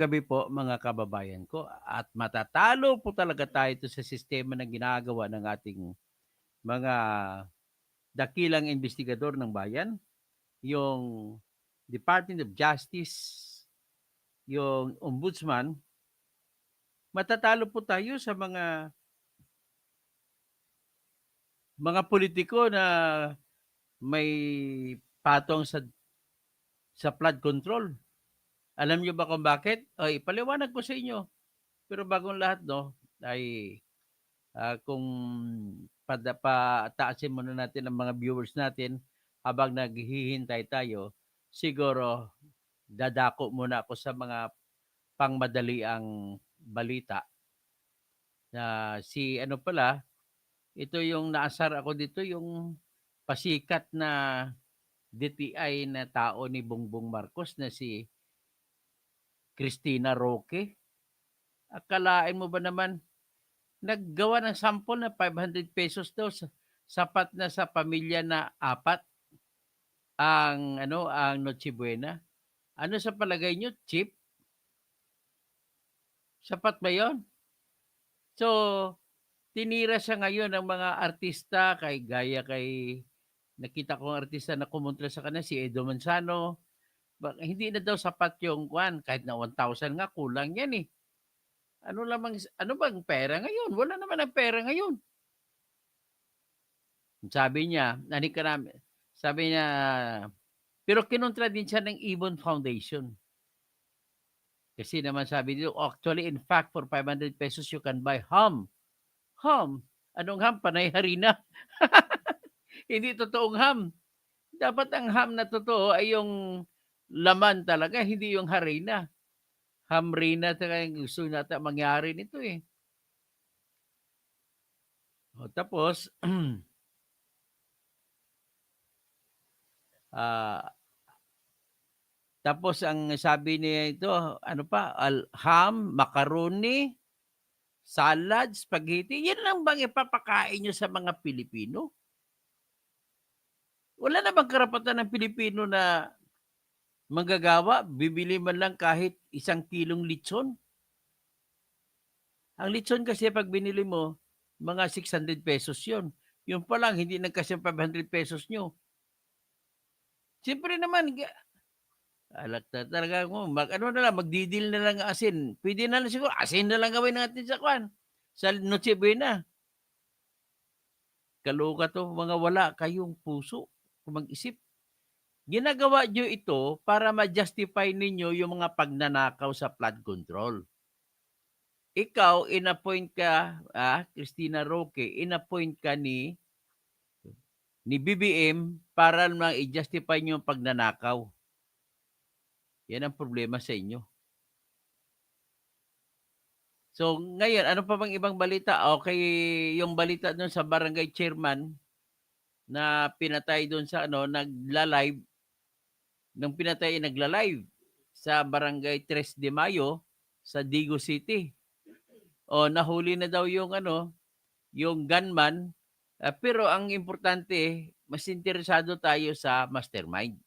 Gabi po mga kababayan ko at matatalo po talaga tayo ito sa sistema na ginagawa ng ating mga dakilang investigador ng bayan, yung Department of Justice, yung Ombudsman, matatalo po tayo sa mga politiko na may patong sa flood control. Alam niyo ba kung bakit? Ay, paliwanag ko sa inyo. Pero bagong lahat, no, ay kung pataasin muna natin ang mga viewers natin habang naghihintay tayo, siguro dadako muna ako sa mga pangmadaliang balita na si ano pala, ito yung naasar ako dito, yung pasikat na DTI na tao ni Bongbong Marcos na si Cristina Roque. Akalain mo ba naman, naggawa ng sample na ₱500 daw, sapat na sa pamilya na apat ang Noche Buena. Ano sa palagay niyo, cheap? Sapat ba 'yon? So, tinira siya ngayon ng mga artista gaya kay nakita kong artista na kumontra sa kanya si Edo Manzano, hindi na daw sapat yung kahit na 1,000 nga kulang yan, eh. Ano bang pera ngayon? Wala naman ang pera ngayon. Sabi niya, sabi niya, pero kinontra din siya ng Ibon Foundation. Kasi naman sabi dito, actually, in fact, for ₱500 you can buy ham. Ham? Anong ham? Panay harina. Hindi totoong ham. Dapat ang ham na totoo ay yung laman talaga, hindi yung harina. Hamrina talaga yung gusto nata mangyari nito eh. O, tapos, ah, tapos ang sabi niya ito, ano pa, ham, macaroni, salad, spaghetti, yan lang bang ipapakain niyo sa mga Pilipino? Wala namang karapatan ng Pilipino na manggagawa, bibili man lang kahit 1 kilong litson. Ang litson kasi 'pag binili mo, mga ₱600 'yon. 'Yun pa lang hindi nagkasya ₱500 niyo. Siyempre naman halata talaga mo mag-ano na lang, magdi-deal na lang ang asin. Puwede na lang siguro asin na lang gawin natin sa sa Noche Buena. Kaloka 'to, mga wala kayong puso kung mag-isip. Ginagawa niyo ito para ma-justify ninyo yung mga pagnanakaw sa flood control. Ikaw in-appoint ka, Cristina Roque, in-appoint ka ni BBM para lang i-justify niyo ang pagnanakaw. Yan ang problema sa inyo. So, ngayon ano pa bang ibang balita? Okey, yung balita dun sa barangay chairman na pinatay dun sa nagla-live, nung pinatay nagla-live sa barangay Tres de Mayo sa Digo City. O nahuli na daw yung yung gunman, pero ang importante mas interesado tayo sa mastermind.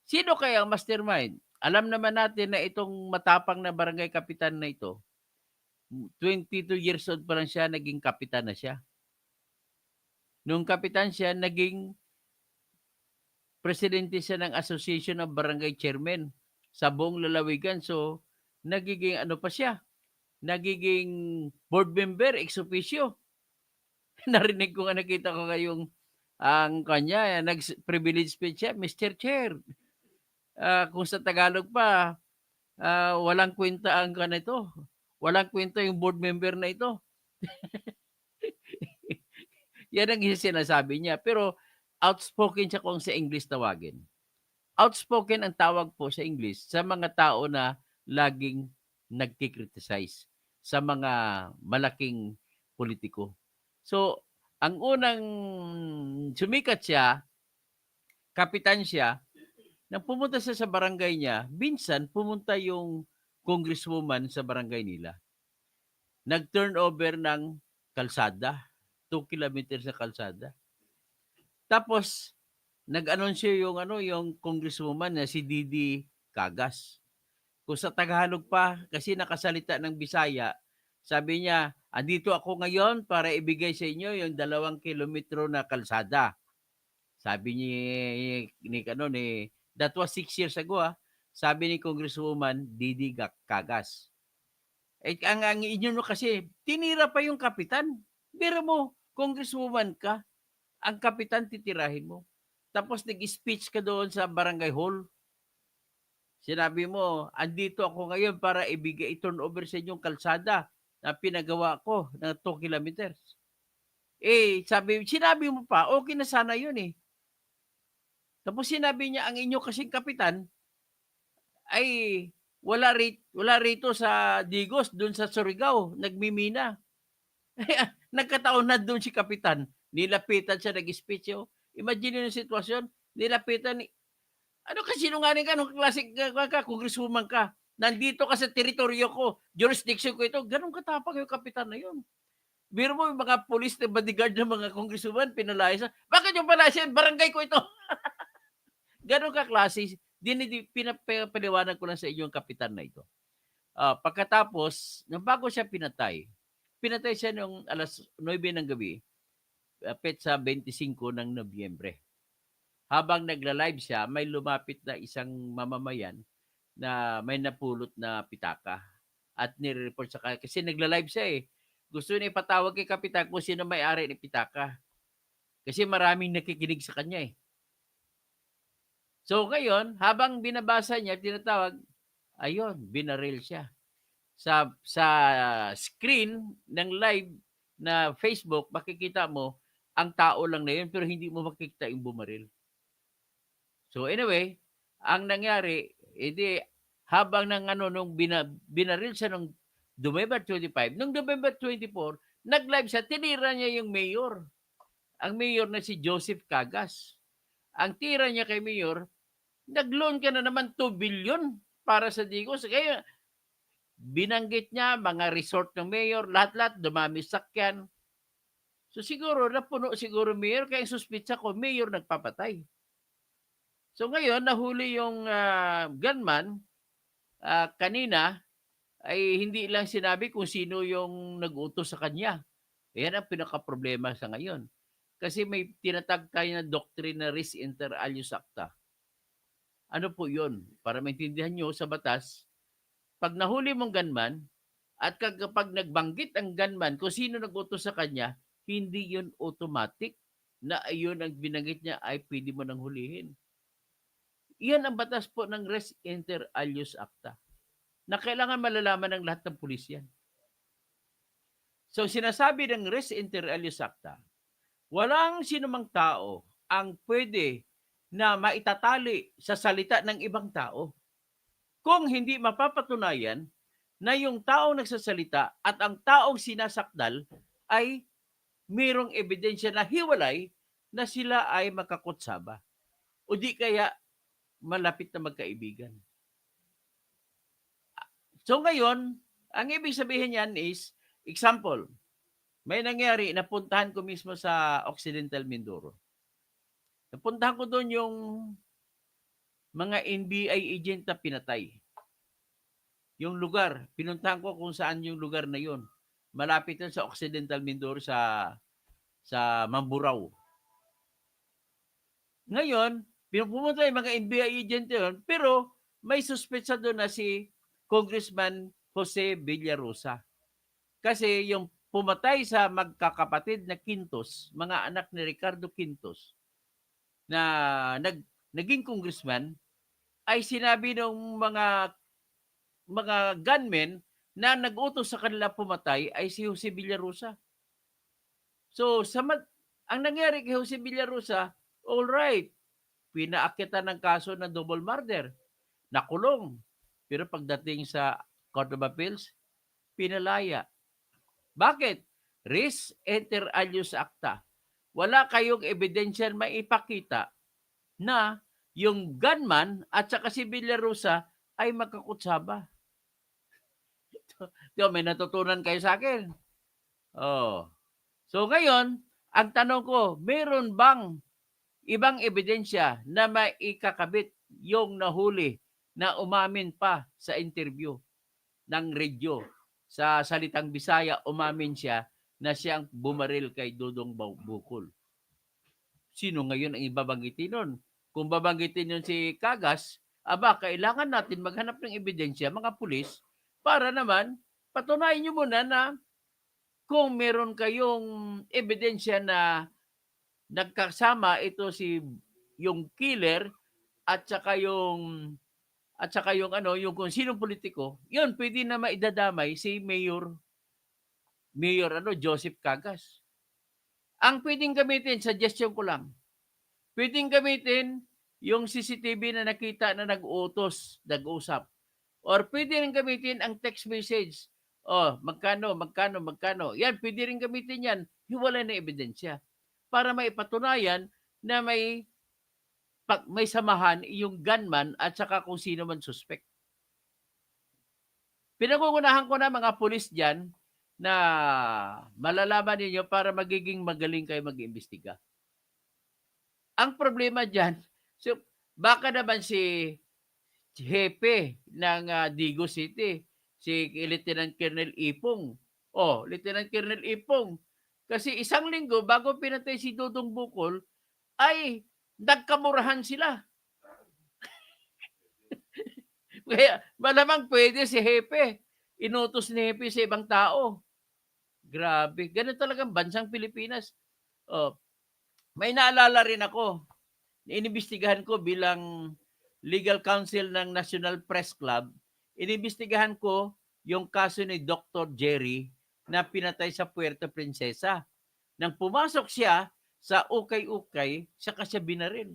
Sino kaya ang mastermind? Alam naman natin na itong matapang na barangay kapitan na ito, 22 years old pa lang siya naging kapitan na siya. Nung kapitan siya naging presidente siya ng Association of Barangay Chairmen sa buong lalawigan. So, nagiging ano pa siya, nagiging board member ex officio. Narinig ko nga, nakita ko nga yung ang kanya privilege speech siya, "Mr. Chair, kung sa Tagalog pa, walang kuwenta ang ganito, walang kuwenta yung board member na ito." Yan ang sinasabi niya, pero outspoken siya kung sa English tawagin. Outspoken ang tawag po sa English sa mga tao na laging nagki-criticize sa mga malaking politiko. So, ang unang sumikat siya, kapitan siya, nang pumunta siya sa barangay niya, minsan pumunta yung congresswoman sa barangay nila. Nag-turnover ng kalsada, 2 kilometers na kalsada. Tapos nag-anunsyo yung yung congresswoman na si Didi Cagas. Kung sa Tagalog pa, kasi nakasalita ng Bisaya, sabi niya, "Andito ako ngayon para ibigay sa inyo yung 2 kilometro na kalsada." Sabi ni ano, that was 6 years ago, sabi ni Congresswoman Didi Cagas. Ang inyo kasi, tinira pa yung kapitan. Biro mo, Congresswoman ka, ang kapitan titirahin mo. Tapos nag-speech ka doon sa barangay hall. Sinabi mo, andito ako ngayon para i-turn over sa inyong kalsada na pinagawa ko ng 2 kilometers. Sinabi mo pa, okay na sana yun eh. Tapos sinabi niya, ang inyo kasing kapitan ay wala rito sa Digos, doon sa Surigao, nagmimina. Nagkataon na doon si kapitan, nilapitan siya, nag-speech. Imagine yung sitwasyon, nilapitan, ano ka, sinungaling ka, anong klaseng ka, congresswoman ka, nandito ka sa teritoryo ko, jurisdiction ko ito, ganun katapang yung kapitan na yun. Biro mo yung mga police na bodyguard ng mga congresswoman, pinalayas. Bakit yung palayas yan? Barangay ko ito. Ganun ka klase, pinapaliwanag ko lang sa inyo yung kapitan na ito. Pagkatapos, nang bago siya pinatay siya noong 9:00 ng gabi, petsa 25 ng Nobyembre. Habang nagla-live siya, may lumapit na isang mamamayan na may napulot na pitaka at nire-report sa kanya kasi nagla-live siya eh. Gusto niya ipatawag kay kapitan kung sino may-ari ng pitaka. Kasi maraming nakikinig sa kanya eh. So ngayon, habang binabasa niya, tinatawag, ayun, binaril siya. Sa screen ng live na Facebook, makikita mo ang tao lang na yun pero hindi mo makikita yung bumaril. So anyway, ang nangyari, habang nung binaril siya nung November 25, nung November 24, nag-live siya, tinira niya yung mayor. Ang mayor na si Joseph Cagas. Ang tira niya kay mayor, nag-loan ka na naman 2 billion para sa Digos. Kaya binanggit niya mga resort ng mayor, lahat-lahat dumami sakyan. So siguro napuno siguro mayor kaya suspitsa ko mayor nagpapatay. So ngayon nahuli yung gunman kanina ay hindi lang sinabi kung sino yung nag-utos sa kanya. Yan ang pinaka-problema sa ngayon. Kasi may tinatag tayo na doctrine na res inter alios acta. Ano po yun? Para maintindihan nyo sa batas, pag nahuli mong gunman, at kapag nagbanggit ang gunman kung sino nag-utos sa kanya, hindi yun automatic na ayun ang binanggit niya ay pwede mo nang hulihin. Iyan ang batas po ng res inter alios acta na kailangan malalaman ng lahat ng pulis yan. So sinasabi ng res inter alios acta, walang sinumang tao ang pwede na maitatali sa salita ng ibang tao kung hindi mapapatunayan na yung taong nagsasalita at ang taong sinasakdal ay mayroong ebidensya na hiwalay na sila ay makakutsaba o di kaya malapit na magkaibigan. So ngayon, ang ibig sabihin yan is, example, may nangyari, napuntahan ko mismo sa Occidental Mindoro. Napuntahan ko doon yung mga NBI agent na pinatay. Yung lugar, pinuntahan ko kung saan yung lugar na yon. Malapit na sa Occidental Mindoro sa Mamburao. Ngayon, pinupunta yung mga NBI agent yun, pero may suspetsa doon na si Congressman Jose Villarosa. Kasi yung pumatay sa magkakapatid na Quintos, mga anak ni Ricardo Quintos, na naging congressman, ay sinabi ng mga gunmen na nag-utos sa kanila pumatay ay si Jose Villarosa. So, ang nangyari kay Jose Villarosa, all right, pinaakyatan ng kaso ng double murder, nakulong. Pero pagdating sa Court of Appeals, pinalaya. Bakit? Res inter alios acta. Wala kayong ebidensya maipakita na yung gunman at saka si Villarosa ay magkakutsaba. May natutunan kayo sa akin. Oh. So ngayon, ang tanong ko, meron bang ibang ebidensya na maikakabit yung nahuli na umamin pa sa interview ng radyo. Sa salitang Bisaya, umamin siya na siya ang bumaril kay Dudong Bukol. Sino ngayon ang ibabanggitin nun? Kung babanggitin yun si Kagas, kailangan natin maghanap ng ebidensya, mga pulis, para naman patunayan nyo muna na kung meron kayong ebidensya na nagkasama ito yung killer at saka yung yung kung sinong politiko, yun pwede na maidadamay si Mayor Joseph Cagas. Ang pwedeng gamitin, suggestion ko lang, pwedeng gamitin yung CCTV na nakita na nag-utos, nag-usap. Or pwede rin gamitin ang text message. Oh, magkano. Yan, pwede rin gamitin yan. Hiwalay na ebidensya. Para maipatunayan na may samahan yung gunman at saka kung sino man suspect. Pinangungunahan ko na mga pulis dyan na malalaman ninyo para magiging magaling kayo mag-imbestiga. Ang problema dyan, so baka naman si Hepe ng Digo City, si Lieutenant Colonel Ipong. Oh, Lieutenant Colonel Ipong. Kasi isang linggo bago pinatay si Dudong Bukol, ay nagkamurahan sila. Kaya malamang pwede si Hepe. Inutos ni Hepe sa ibang tao. Grabe. Ganun talagang bansang Pilipinas. Oh, may naalala rin ako. Inimbestigahan ko bilang legal counsel ng National Press Club. Inimbestigahan ko yung kaso ni Dr. Jerry na pinatay sa Puerto Princesa. Nang pumasok siya sa ukay-ukay, saka siya binaril.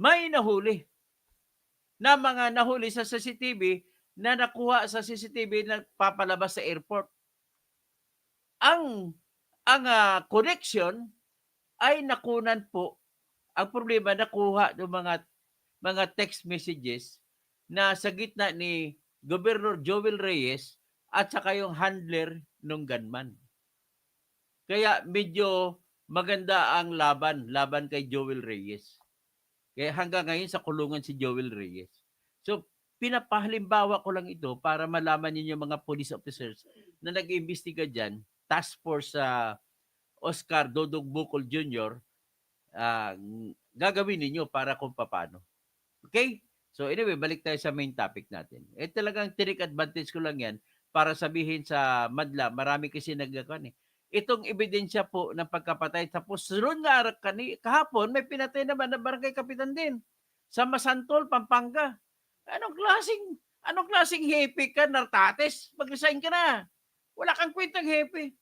May nahuli na mga nahuli sa CCTV na nakuha sa CCTV na papalabas sa airport. Ang connection ay nakunan po. Ang problema, nakuha ng mga text messages na sa gitna ni Governor Joel Reyes at saka yung handler ng gunman. Kaya medyo maganda ang laban kay Joel Reyes. Kaya hanggang ngayon sa kulungan si Joel Reyes. So, pinapahalimbawa ko lang ito para malaman ninyo mga police officers na nag-iimbestiga dyan, task force sa Oscar Dudong Bukol Jr., gagawin ninyo para kung paano. Okay? So anyway, balik tayo sa main topic natin. Talagang take advantage ko lang yan para sabihin sa madla, marami kasi nagkakan eh. Itong ebidensya po ng pagkapatay. Tapos sunod nga kahapon, may pinatay naman na barangay kapitan din sa Masantol, Pampanga. Anong klaseng hepe ka, Nartates? Mag-resign ka na. Wala kang kwentang hepe.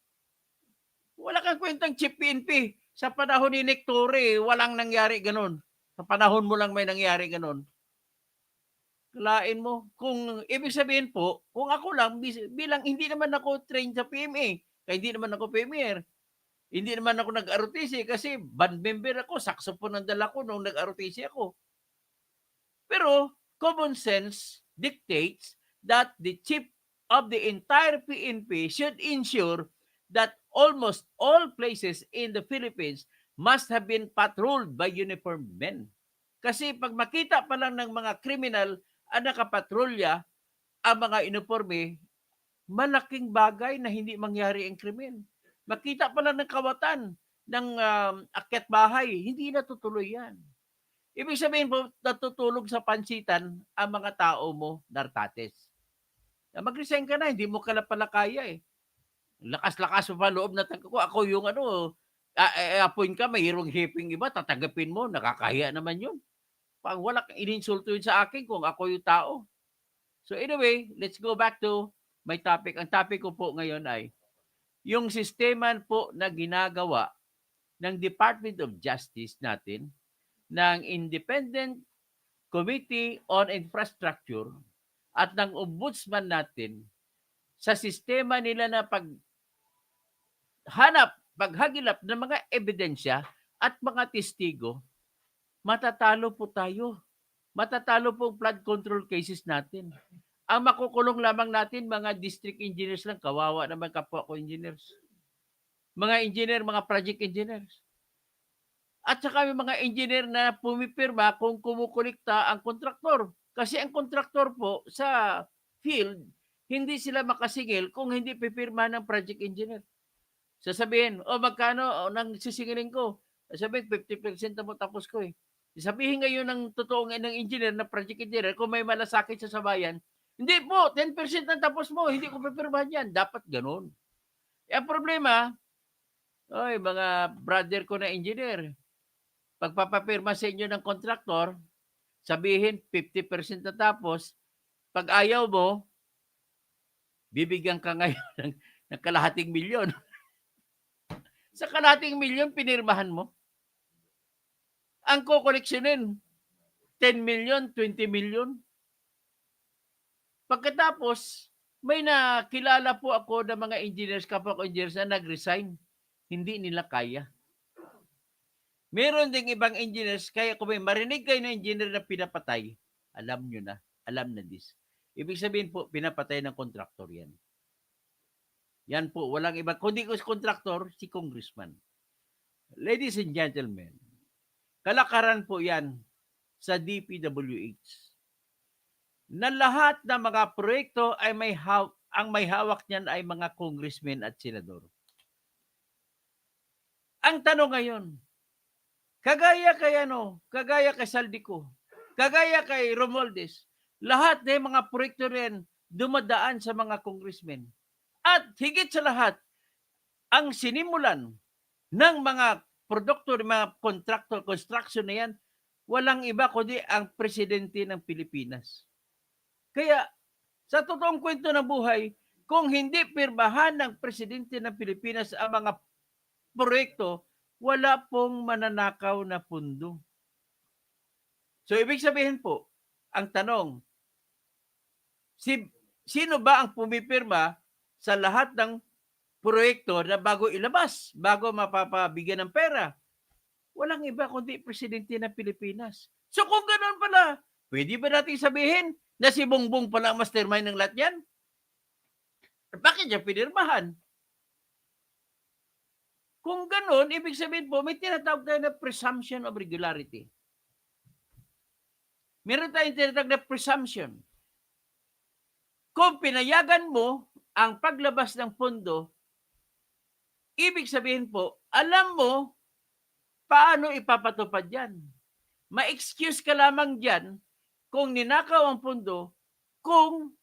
Wala kang kwentang chief PNP. Sa panahon ni Nick Torre, walang nangyari ganun. Sa panahon mo lang may nangyari ganun. Kalain mo. Kung ibig sabihin po, kung ako lang, bilang hindi naman ako trained sa PMA, kaya hindi naman ako premier, hindi naman ako nag-ROTC kasi band member ako, saxophone ang dala ko nung nag-ROTC ako. Pero common sense dictates that the chief of the entire PNP should ensure that almost all places in the Philippines must have been patrolled by uniformed men. Kasi pag makita pa lang ng mga kriminal ang nakapatrolya ang mga uniforme, malaking bagay na hindi mangyari ang krimen. Makita pa lang ng kawatan ng akyat bahay, hindi natutuloy yan. Ibig sabihin po, natutulog sa pansitan ang mga tao mo, Nartates. Mag-resign ka na, hindi mo pala kaya eh. Lakas-lakas mo pa loob na ko. Ako yung appoint ka, mayroong hiping iba, tatanggapin mo, nakakahiya naman yun. Pag wala kang ininsulto yun sa akin kung ako yung tao. So anyway, let's go back to my topic. Ang topic ko po ngayon ay yung sistema po na ginagawa ng Department of Justice natin, ng Independent Committee on Infrastructure at ng Ombudsman natin sa sistema nila na paghagilap ng mga ebidensya at mga testigo, matatalo po tayo. Matatalo po ang flood control cases natin. Ang makukulong lamang natin, mga district engineers lang, kawawa naman kapwa ko engineers. Mga engineer, mga project engineers. At saka may mga engineer na pumipirma kung kumukulikta ang kontraktor. Kasi ang kontraktor po sa field, hindi sila makasingil kung hindi pipirmahan ng project engineer. Sasabihin, "O magkano ng sisingilin ko?" Sasabihin, "50% na mo tapos ko, eh." Sabihin ngayon ng totoong ng engineer na project engineer kung may malasakit siya sa bayan, "Hindi po, 10% ang tapos mo, hindi ko pipirmahan 'yan." Dapat gano'n. Eh, ang problema, oy mga brother ko na engineer, pagpapapirma sa inyo ng kontraktor, sabihin 50% na tapos, 'pag ayaw mo, bibigyan ka ngayon ng kalahating milyon. Sa kalahating milyon pinirmahan mo, ang kokoleksyonin 10,000,000, 20,000,000. Pagkatapos, may nakilala po ako na mga engineers, kapwa ko engineers na nag-resign, hindi nila kaya. Meron ding ibang engineers, kaya kung may marinig kayo ng engineer na pinapatay, alam nyo na, alam na this. Ibig sabihin po, pinapatay ng kontraktor yan. Yan po, walang iba. Kundi ko si kontraktor, si congressman. Ladies and gentlemen, kalakaran po yan sa DPWH na lahat ng mga proyekto ay ang may hawak niyan ay mga congressmen at senador. Ang tanong ngayon, kagaya kay Saldico, kagaya kay Romualdez, lahat ng mga proyekto rin dumadaan sa mga congressmen. At higit sa lahat, ang sinimulan ng mga produkto, ng mga contractor, construction na yan, walang iba kundi ang presidente ng Pilipinas. Kaya, sa totoong kwento ng buhay, kung hindi pirmahan ng presidente ng Pilipinas ang mga proyekto, wala pong mananakaw na pundo. So, ibig sabihin po, ang tanong, sino ba ang pumipirma sa lahat ng proyekto na bago ilabas, bago mapapabigyan ng pera? Walang iba kundi presidente ng Pilipinas. So kung ganoon pala, pwede ba nating sabihin na si Bongbong pala ang mastermind ng lahat yan? Bakit niya pinirmahan? Kung ganoon, ibig sabihin po, may tinatawag tayo na presumption of regularity. Meron tayong tinatawag na presumption. Kung pinayagan mo ang paglabas ng pondo, ibig sabihin po, alam mo paano ipapatupad yan. Ma-excuse ka lamang dyan kung ninakaw ang pondo, kung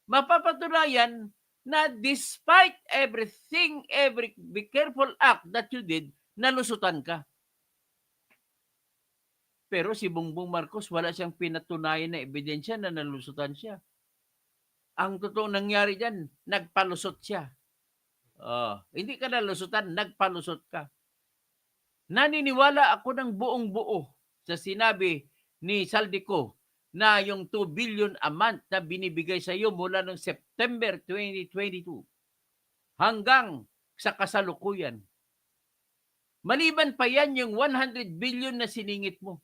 mapapatunayan na despite everything, every be careful act that you did, nalusutan ka. Pero si Bongbong Marcos, wala siyang pinatunayan na ebidensya na nalusutan siya. Ang totoong nangyari dyan, nagpalusot siya. Hindi ka nalusutan, nagpalusot ka. Naniniwala ako ng buong buo sa sinabi ni Saldico na yung 2 billion a month na binibigay sa iyo mula noong September 2022 hanggang sa kasalukuyan. Maliban pa yan yung 100 billion na siningit mo.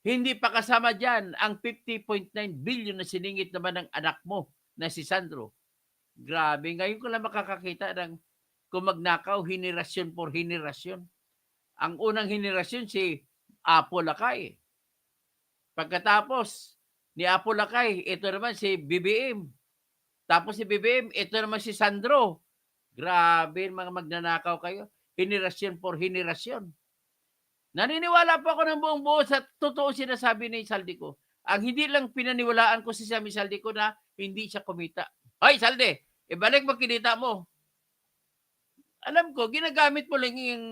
Hindi pa kasama dyan ang 50.9 billion na siningit naman ng anak mo na si Sandro. Grabe, ngayon ko lang makakakita ng kung magnakaw, henerasyon por henerasyon. Ang unang henerasyon si Apo Lakay. Pagkatapos ni Apo Lakay, ito naman si BBM. Tapos si BBM, ito naman si Sandro. Grabe, mga magnanakaw kayo. Henerasyon por henerasyon. Naniniwala po ako ng buong buo sa totoo sinasabi ni Saldico. Ang hindi lang pinaniwalaan ko si Sammy Saldico na hindi siya kumita. Hoy, Salde, ibalik mo kinita mo. Alam ko, ginagamit mo lang yung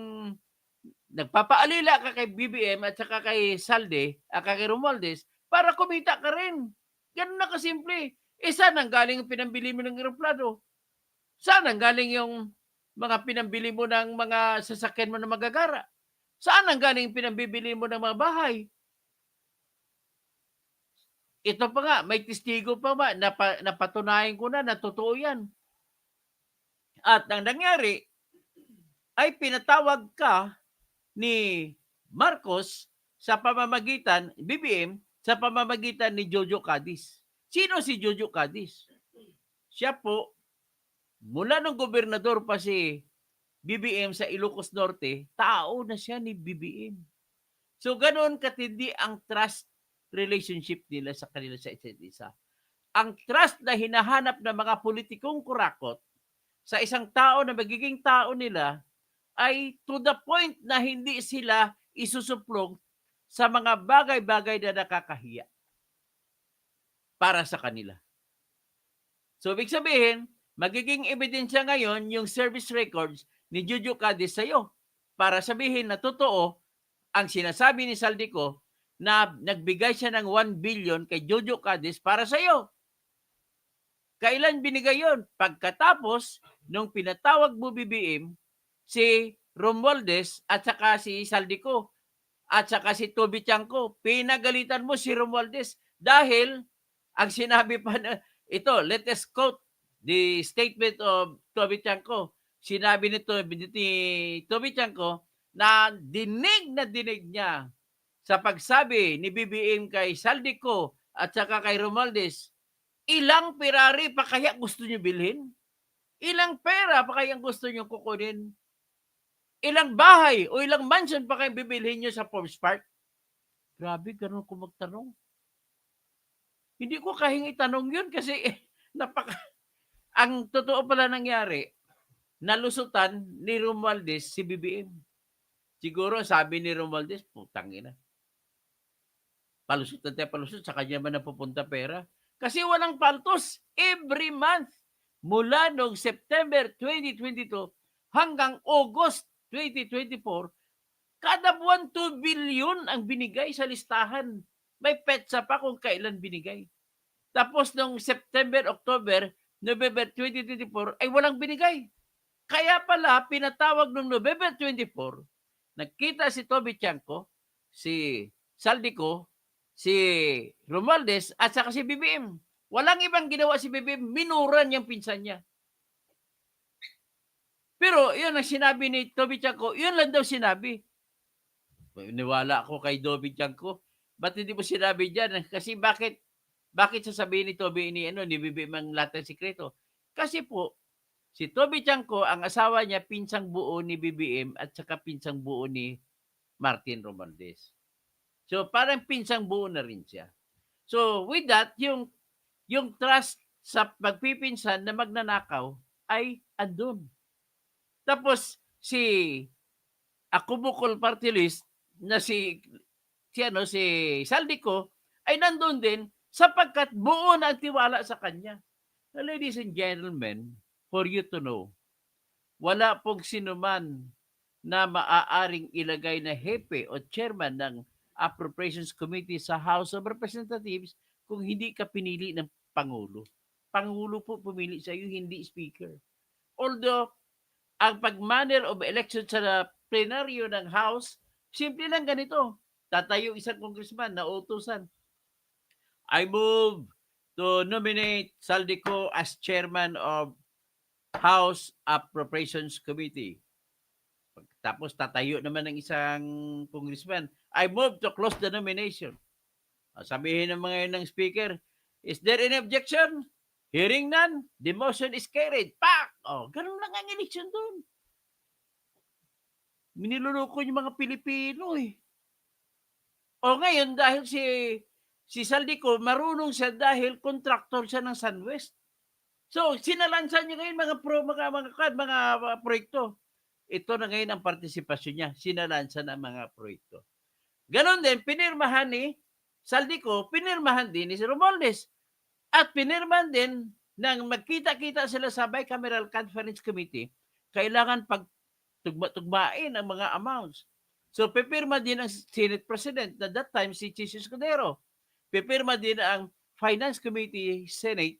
nagpapaalila ka kay BBM at saka kay Salde, at kay Romualdez, para kumita ka rin. Ganun na kasimple. Saan ang galing yung pinambili mo ng eroplano? Saan ang galing yung mga pinambili mo ng mga sasakyan mo na magagara? Saan ang galing yung pinambibili mo ng mga bahay? Ito pa nga, may testigo pa ba, napatunayan ko na totoo yan. At ang nangyari, ay pinatawag ka ni Marcos sa pamamagitan, BBM, sa pamamagitan ni Jojo Cadiz. Sino si Jojo Cadiz? Siya po, mula nung gobernador pa si BBM sa Ilocos Norte, tao na siya ni BBM. So ganoon katindi ang trust relationship nila sa kanila sa isa't isa. Ang trust na hinahanap ng mga politikong kurakot sa isang tao na magiging tao nila ay to the point na hindi sila isusuplong sa mga bagay-bagay na nakakahiya para sa kanila. So, ibig sabihin, magiging ebidensya ngayon yung service records ni Jojo Cadiz sa'yo para sabihin na totoo ang sinasabi ni Saldico na nagbigay siya ng 1 billion kay Jojo Cadiz para sa'yo. Kailan binigay yon? Pagkatapos nung pinatawag mo BBM, si Romualdez at saka si Saldico at saka si Toby Chanco, pinagalitan mo si Romualdez dahil ang sinabi pa na, ito, let us quote the statement of Toby Chanco. Sinabi ni Toby Chanco na dinig niya sa pagsabi ni BBM kay Saldico at saka kay Romualdez, ilang Ferrari pa kaya gusto niyo bilhin? Ilang pera pa kaya gusto niyo kukunin? Ilang bahay o ilang mansion pa kayo bibilhin niyo sa Forbes Park? Grabe, ganun ko magtanong. Hindi ko kahing itanong yun kasi ang totoo pala nangyari, nalusutan ni Romualdez si BBM. Siguro sabi ni Romualdez, putang ina. Palusot sa kanya man napupunta pera. Kasi walang paltos every month mula noong September 2022 hanggang August 2024, kada buwan 2 billion ang binigay sa listahan. May petsa pa kung kailan binigay. Tapos noong September, October, November 2024 ay walang binigay. Kaya pala pinatawag noong November 24, nagkita si Toby Chanco, si Saldico, si Romualdez at saka si BBM. Walang ibang ginawa si BBM, minuran yung pinsan niya. Pero yun ang sinabi ni Toby Chanco, yun lang daw sinabi. Niwala ako kay Toby Chanco. Ba't hindi mo sinabi dyan? Kasi bakit sasabihin ni Toby ni BBM ang lahat ng sikreto? Kasi po, si Toby Chanco, ang asawa niya, pinsang buo ni BBM at saka pinsang buo ni Martin Romualdez. So, parang pinsang buo na rin siya. So, with that, yung trust sa pagpipinsan na magnanakaw ay andun. Tapos, si Akubukol Party List na si Saldico ay nandun din sapagkat buo na ang tiwala sa kanya. Ladies and gentlemen, for you to know, wala pong sinuman na maaaring ilagay na hepe o chairman ng Appropriations Committee sa House of Representatives kung hindi ka pinili ng Pangulo. Pangulo po pumili sa iyo, hindi Speaker. Although, ang pag-manner of election sa plenaryo ng House, simple lang ganito. Tatayo isang congressman na utusan. I move to nominate Saldico as chairman of House Appropriations Committee. Tapos tatayo naman ng isang congressman, I move to close the nomination. Sabihin ng mga yun ng speaker, is there any objection? Hearing none, the motion is carried. Pak! Ganun lang ang election doon. Miniluloko yung mga Pilipino eh. Ngayon, dahil si Saldico, marunong siya dahil contractor siya ng SunWest. So, sinalansan niya ngayon mga proyekto. Ito na ngayon ang partisipasyon niya. Sinalansa ng mga proyekto. Ganon din, pinirmahan ni Saldico, pinirmahan din ni Romualdez. At pinirmahan din nang magkita-kita sila sa Bicameral Conference Committee, kailangan pagtugma-tugmain ang mga amounts. So, pipirma din ang Senate President na that time si Chis Escudero. Pipirma din ang Finance Committee Senate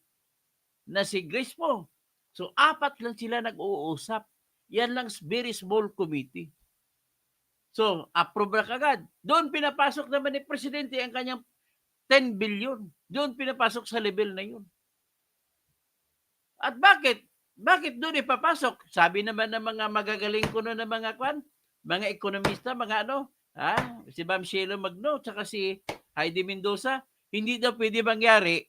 na si Grace Poe. So, 4 lang sila nag-uusap. Yan lang very small committee. So, approve na kagad. Doon pinapasok naman ni Presidente ang kanyang 10 billion. Doon pinapasok sa level na yun. At bakit? Bakit doon ipapasok? Sabi naman ng mga magagaling ko na mga mga ekonomista, si Ma'am Sheila Magno, tsaka si Heidi Mendoza, hindi daw pwede mangyari,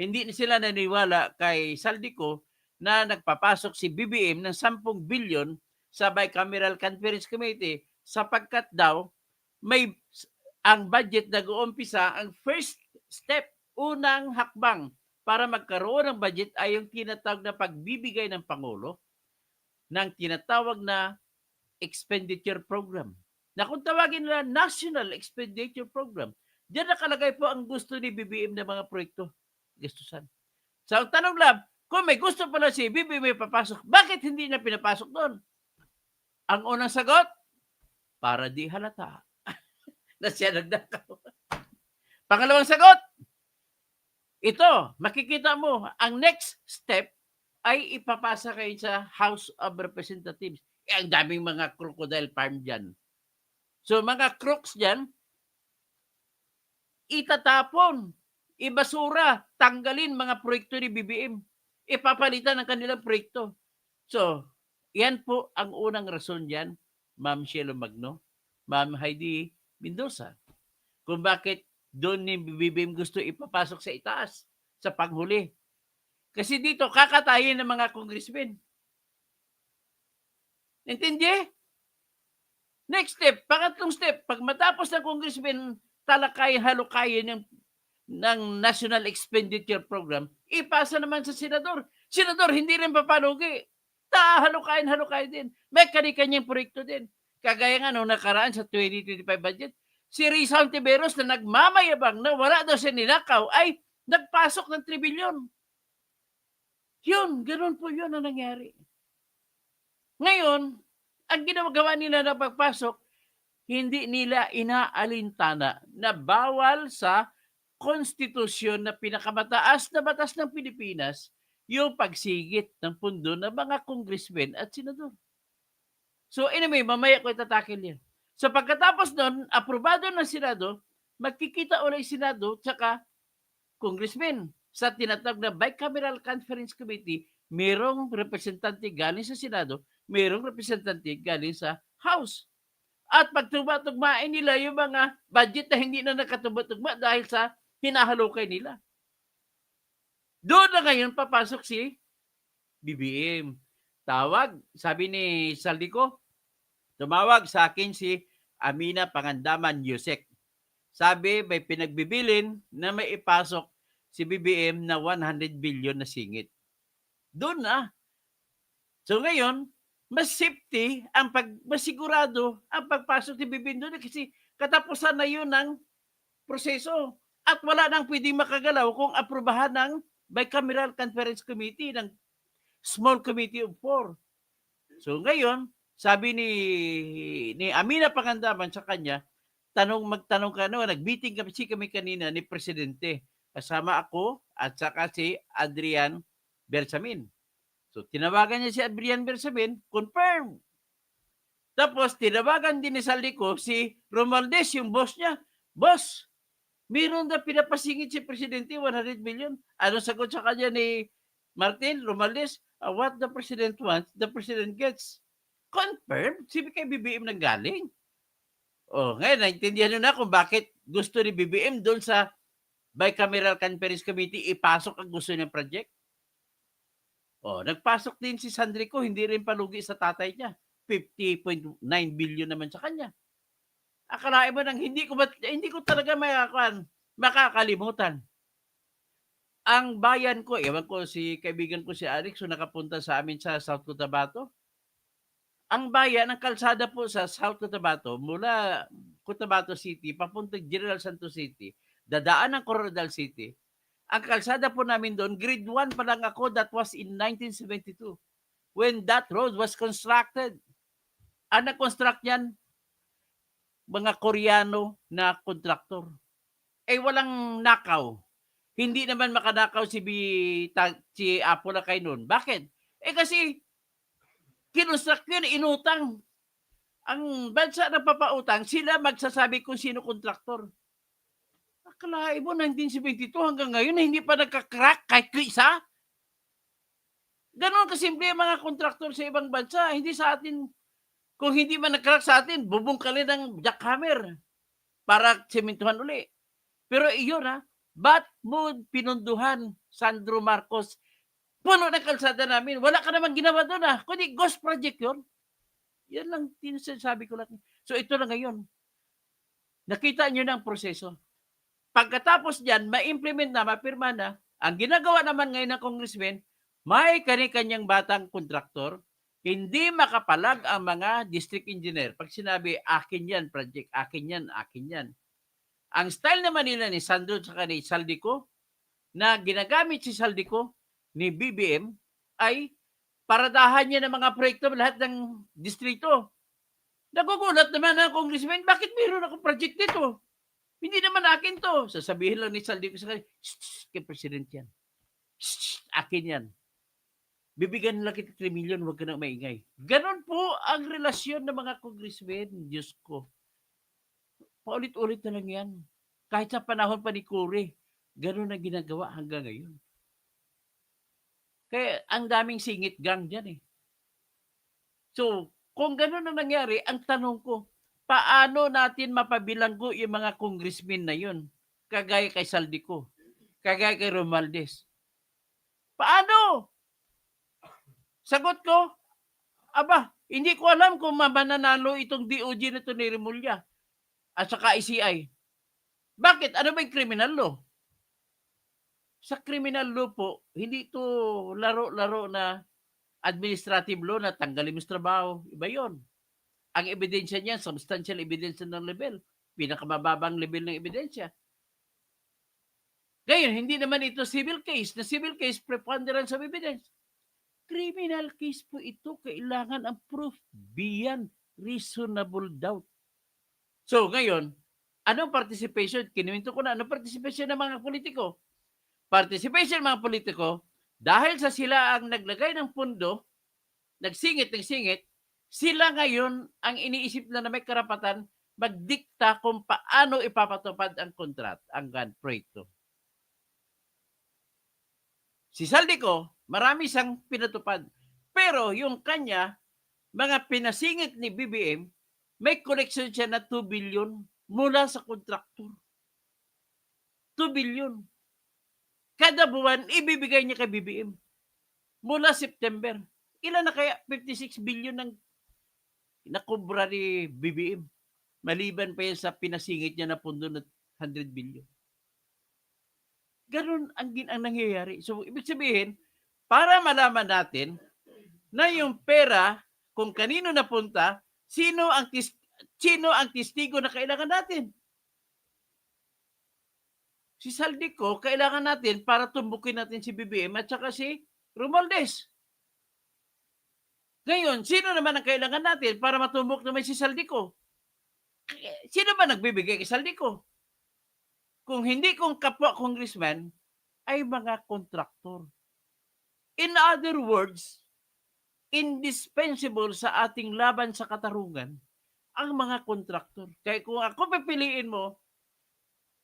hindi sila naniwala kay Saldico na nagpapasok si BBM ng 10 billion sa Bicameral Conference Committee sapagkat daw may ang budget nag-uumpisa, ang first step, unang hakbang para magkaroon ng budget ay yung tinatawag na pagbibigay ng Pangulo ng tinatawag na expenditure program. Na kung tawagin nila National Expenditure Program, diyan nakalagay po ang gusto ni BBM na mga proyekto. Gastusan. So, ang tanong lang, kung may gusto pala si BBM papasok, bakit hindi niya pinapasok doon? Ang unang sagot, para di halata na siya nagnakaw. Pangalawang sagot, ito, makikita mo, ang next step ay ipapasa kayo sa House of Representatives. Ang daming mga crocodile farm dyan. So, mga crooks dyan, itatapon, ibasura, tanggalin mga proyekto ni BBM. Ipapalitan ng kanilang proyekto. So, yan po ang unang rason dyan, Ma'am Shelo Magno, Ma'am Heidi Mendoza, kung bakit doon ni BBM gusto ipapasok sa itaas, sa panghuli. Kasi dito, kakatayin ng mga congressmen. Intindi? Next step, pangatlong step, pag matapos ng congressman talakayin, halukayin ng National Expenditure Program, ipasa naman sa senador. Senador, hindi rin papalugi. Halukayin din. May kani-kanyang proyekto din. Kagaya nga nung nakaraan sa 2025 budget, si Rizal Tiberos na nagmamayabang na wala daw siya ninakaw ay nagpasok ng 3 billion. Yun, ganun po yun ang nangyari. Ngayon, ang ginagawa nila na pagpasok, hindi nila inaalintana na bawal sa konstitusyon na pinakamataas na batas ng Pilipinas yung pagsigit ng pundo ng mga congressmen at senador. So anyway, mamaya ko itatakil yan. So pagkatapos nun, aprobado ng Senado, magkikita ulit Senado tsaka congressmen sa tinatawag na Bicameral Conference Committee, mayroong representante galing sa Senado, mayroong representante galing sa House. At pagtugma-tugmain nila yung mga budget na hindi na nakatugma-tugma dahil sa hinahalukay nila. Doon na ngayon papasok si BBM. Tawag, sabi ni Saldico, tumawag sa akin si Amina Pangandaman Yusek. Sabi, may pinagbibilin na may ipasok si BBM na 100 billion na singit. Doon na. So ngayon, mas safety, mas sigurado ang pagpasok ni BBM doon kasi katapusan na yun ng proseso. At wala nang pwedeng makagalaw kung aprobahan ng Bicameral Conference Committee, ng Small Committee of 4. So ngayon, sabi ni Amina Pangandaman sa kanya, magtanong ka nag-meeting kami kanina ni Presidente. Kasama ako at saka si Adrian Bersamin. So tinawagan niya si Adrian Bersamin, confirm. Tapos tinawagan din ni Saldico si Romualdez, yung boss niya. Boss, meron na pinapasingit si Presidente 100 million. Ano sagot sa kanya ni Martin Romualdez? What the President wants, the President gets. Confirm, sabi kay BBM nang galing. Ngayon, naintindihan nyo na kung bakit gusto ni BBM doon sa Bicameral Conference Committee ipasok ang gusto niyang project. Nagpasok din si Sandrico, hindi rin palugi sa tatay niya. 50.9 billion naman sa kanya. Akalain mo nang hindi ko talaga makakalimutan. Ang bayan ko, ewan ko si kaibigan ko si Alex, so nakapunta sa amin sa South Cotabato. Ang bayan, ang kalsada po sa South Cotabato, mula Cotabato City, papuntang General Santos City, dadaan ng Coronadal City. Ang kalsada po namin doon, grade 1 pa lang ako, that was in 1972, when that road was constructed. Ang nag-construct yan, mga Koreano na kontraktor. Walang nakaw. Hindi naman makanakaw si Apo na kay noon. Bakit? Kasi kinonstruct yun, inutang. Ang bansa na papautang, sila magsasabi kung sino kontraktor. Akalain mo, 1972 hanggang ngayon, hindi pa nagka-crack kahit isa. Ganon kasimple ang mga kontraktor sa ibang bansa. Hindi sa atin, kung hindi man nag-crack sa atin, bubungkalin ng jackhammer para sementuhan uli. Pero iyon ba't mo pinunduhan, Sandro Marcos? Puno ng kalsada namin. Wala ka naman ginawa doon kundi ghost project yun. Yan lang sinasabi ko lang. So ito na ngayon. Nakita niyo na ang proseso. Pagkatapos diyan, ma-implement na, mapirma na, ang ginagawa naman ngayon ng congressman, may kani-kanyang batang kontraktor, hindi makapalag ang mga district engineer. Pag sinabi, akin yan, project, akin yan, akin yan. Ang style naman nila ni Sandro at ni Saldico, na ginagamit si Saldico ni BBM, ay paradahan niya ng mga proyekto lahat ng distrito. Nagugulat naman ang congressman, bakit mayroon akong project dito? Hindi naman akin to. Sasabihin lang ni Saldico sa kanya, kay President yan. Akin yan. Bibigyan nila kita 3 million, huwag ka nang maingay. Ganon po ang relasyon ng mga congressmen. Diyos ko. Paulit-ulit na lang yan. Kahit sa panahon pa ni Cory, ganon ang ginagawa hanggang ngayon. Kaya ang daming singit gang dyan eh. So, kung ganon ang nangyari, ang tanong ko, paano natin mapabilanggo yung mga congressmen na yun? Kagaya kay Saldico, kagaya kay Romualdez. Paano? Sagot ko, aba, hindi ko alam kung mananalo itong DOJ na ito ni Remulla at saka ICI. Bakit? Ano ba yung criminal law? Sa criminal law po, hindi ito laro-laro na administrative law na tanggalin mo sa trabaho. Iba yon. Ang ebidensya niya, substantial evidence ng level. Pinakamababang level ng ebidensya. Ngayon, hindi naman ito civil case. Na civil case, preponderance of evidence. Criminal case po ito, kailangan ang proof beyond reasonable doubt. So, ngayon, anong participation? Kinuwento ko na, anong participation ng mga politiko? Participation ng mga politiko, dahil sa sila ang naglagay ng pundo, nagsingit, sila ngayon ang iniisip na may karapatan magdikta kung paano ipapatupad ang kontrat, ang proyekto. Si Saldico, marami siyang pinatupad. Pero yung kanya, mga pinasingit ni BBM, may collection siya na 2 billion mula sa kontraktor. 2 billion. Kada buwan, ibibigay niya kay BBM. Mula September. Ilan na kaya? 56 billion ang nakubra ni BBM. Maliban pa yan sa pinasingit niya na pundo na 100 billion. Ganun ang nangyayari. So, ibig sabihin, para malaman natin na yung pera, kung kanino napunta, sino ang testigo na kailangan natin. Si Saldico, kailangan natin para tumbukin natin si BBM at saka si Romualdez. Ngayon, sino naman ang kailangan natin para matumbok naman si Saldico? Sino ba nagbibigay kay Saldico? Kung hindi kong kapwa congressman, ay mga kontraktor. In other words, indispensable sa ating laban sa katarungan ang mga kontraktor. Kaya kung ako pipiliin mo,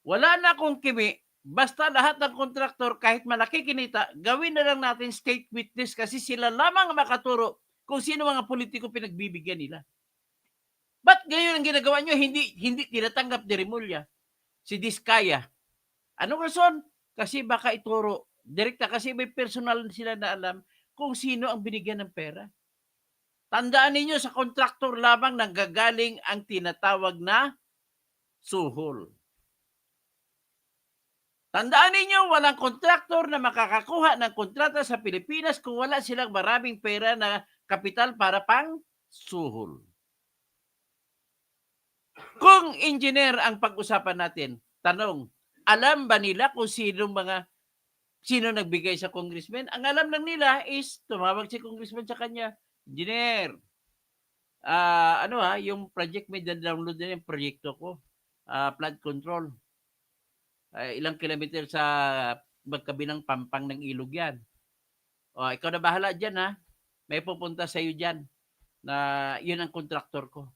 wala na akong kimi, basta lahat ng kontraktor, kahit malaki kinita, gawin na lang natin state witness kasi sila lamang makaturo kung sino mga politiko pinagbibigyan nila. Ba't ngayon ang ginagawa nyo, hindi tinatanggap ni Remulla? Si Diskaya. Anong rason? Kasi baka ituro. Direkta kasi may personal sila na alam kung sino ang binigyan ng pera. Tandaan ninyo, sa kontraktor lamang nanggagaling ang tinatawag na suhol. Tandaan ninyo, walang kontraktor na makakakuha ng kontrata sa Pilipinas kung wala silang maraming pera na kapital para pang suhol. Kung engineer ang pag-usapan natin, tanong, alam ba nila kung sino nagbigay sa congressman? Ang alam lang nila is tumawag si congressman sa kanya, engineer, yung project may download na yung proyekto ko, flood control. Ilang kilometer sa magkabilang pampang ng ilog yan. Ikaw na bahala dyan ha. May pupunta sa iyo dyan na yun ang kontraktor ko.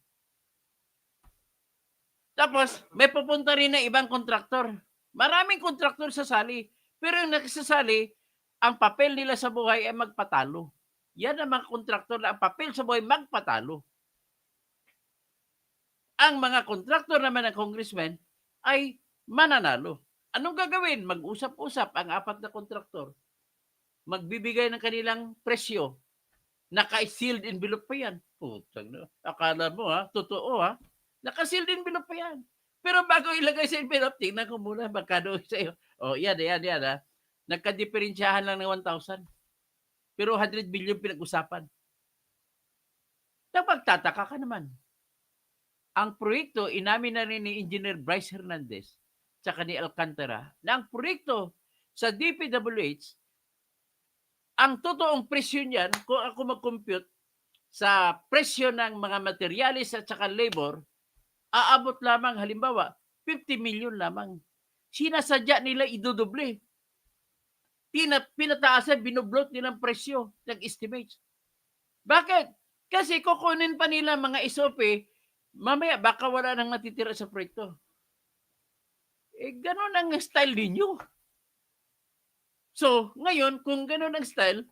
Tapos, may pupunta rin na ibang kontraktor. Maraming kontraktor sasali. Pero yung nagsasali, ang papel nila sa buhay ay magpatalo. Yan ang mga kontraktor na ang papel sa buhay magpatalo. Ang mga kontraktor naman ng congressman ay mananalo. Anong gagawin? Mag-usap-usap ang apat na kontraktor. Magbibigay ng kanilang presyo. Naka-sealed envelope pa yan. Putang na. Akala mo ha, totoo ha. Naka-sealed envelope pa yan. Pero bago ilagay sa envelope, tingnan ko muna magkano sa'yo. Oh, yan, ha. Nagkadiferensyahan lang ng 1,000. Pero 100 billion pinag-usapan. Napagtataka ka naman. Ang proyekto, inamin na rin ni Engineer Bryce Hernandez tsaka ni Alcantara na ang proyekto sa DPWH, ang totoong presyo niyan, kung ako mag-compute sa presyo ng mga materialis at saka labor, aabot lamang halimbawa 50 million lamang. Sinasadya nila idodoble. Pinataasan, binoblot nilang presyo ng estimates. Bakit? Kasi kukunin pa nila mga SOP, mamaya baka wala nang natitira sa proyekto. Ganun ang style ninyo. So, ngayon, kung ganun ang style,